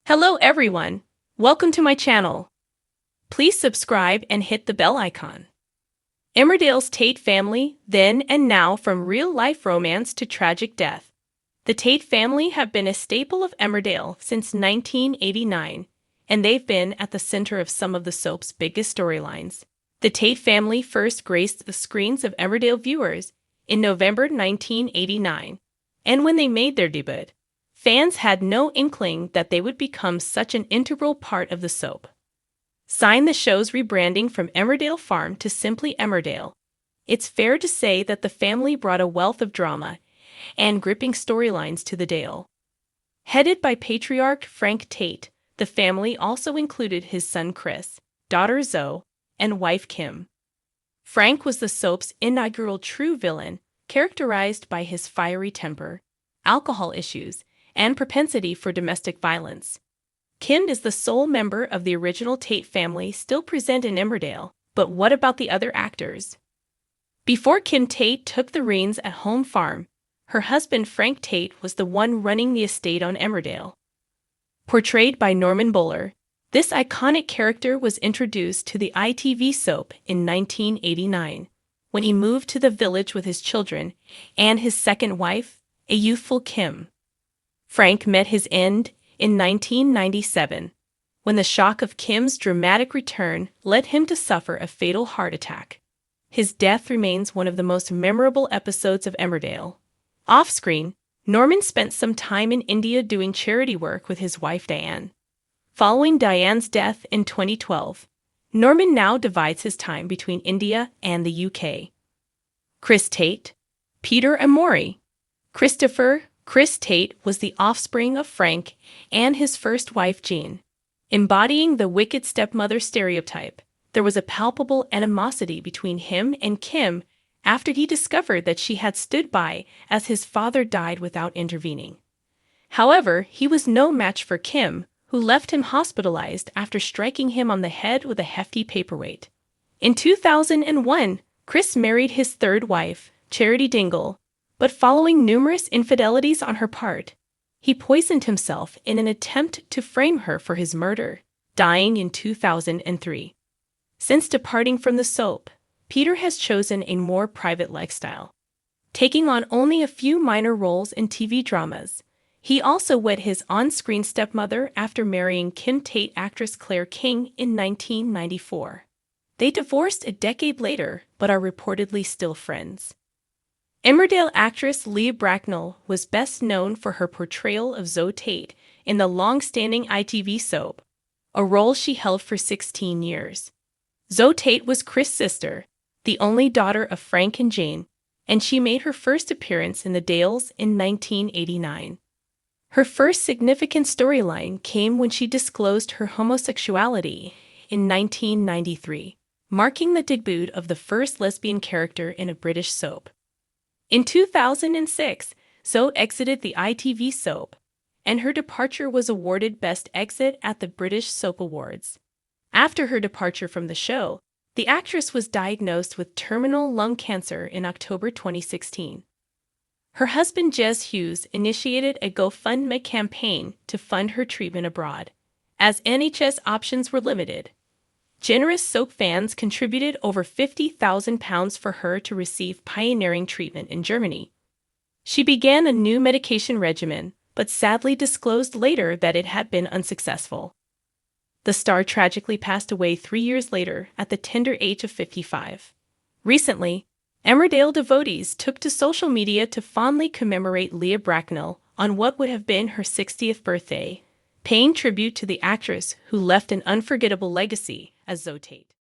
Hello everyone, welcome to my channel. Please subscribe and hit the bell icon. Emmerdale's Tate family, then and now, from real-life romance to tragic death. The Tate family have been a staple of Emmerdale since 1989, and they've been at the center of some of the soap's biggest storylines. The Tate family first graced the screens of Emmerdale viewers in November 1989, and when they made their debut, fans had no inkling that they would become such an integral part of the soap. Sign the show's rebranding from Emmerdale Farm to simply Emmerdale. It's fair to say that the family brought a wealth of drama and gripping storylines to the Dale. Headed by patriarch Frank Tate, the family also included his son Chris, daughter Zoe, and wife Kim. Frank was the soap's inaugural true villain, characterized by his fiery temper, alcohol issues, and propensity for domestic violence. Kim is the sole member of the original Tate family still present in Emmerdale, but what about the other actors? Before Kim Tate took the reins at Home Farm, her husband Frank Tate was the one running the estate on Emmerdale. Portrayed by Norman Bowler, this iconic character was introduced to the ITV soap in 1989, when he moved to the village with his children and his second wife, a youthful Kim. Frank met his end in 1997, when the shock of Kim's dramatic return led him to suffer a fatal heart attack. His death remains one of the most memorable episodes of Emmerdale. Off-screen, Norman spent some time in India doing charity work with his wife Diane. Following Diane's death in 2012, Norman now divides his time between India and the UK. Chris Tate, Peter and Maury. Chris Tate was the offspring of Frank and his first wife Jean. Embodying the wicked stepmother stereotype, there was a palpable animosity between him and Kim after he discovered that she had stood by as his father died without intervening. However, he was no match for Kim, who left him hospitalized after striking him on the head with a hefty paperweight. In 2001, Chris married his third wife, Charity Dingle, but following numerous infidelities on her part, he poisoned himself in an attempt to frame her for his murder, dying in 2003. Since departing from the soap, Peter has chosen a more private lifestyle, taking on only a few minor roles in TV dramas. He also wed his on-screen stepmother after marrying Kim Tate actress Claire King in 1994. They divorced a decade later, but are reportedly still friends. Emmerdale actress Leah Bracknell was best known for her portrayal of Zoe Tate in the long-standing ITV soap, a role she held for 16 years. Zoe Tate was Chris' sister, the only daughter of Frank and Jane, and she made her first appearance in the Dales in 1989. Her first significant storyline came when she disclosed her homosexuality in 1993, marking the debut of the first lesbian character in a British soap. In 2006, Zoe exited the ITV soap, and her departure was awarded Best Exit at the British Soap Awards. After her departure from the show, the actress was diagnosed with terminal lung cancer in October 2016. Her husband Jez Hughes initiated a GoFundMe campaign to fund her treatment abroad, as NHS options were limited. Generous soap fans contributed over £50,000 for her to receive pioneering treatment in Germany. She began a new medication regimen, but sadly disclosed later that it had been unsuccessful. The star tragically passed away 3 years later at the tender age of 55. Recently, Emmerdale devotees took to social media to fondly commemorate Leah Bracknell on what would have been her 60th birthday, paying tribute to the actress who left an unforgettable legacy as Zoe Tate.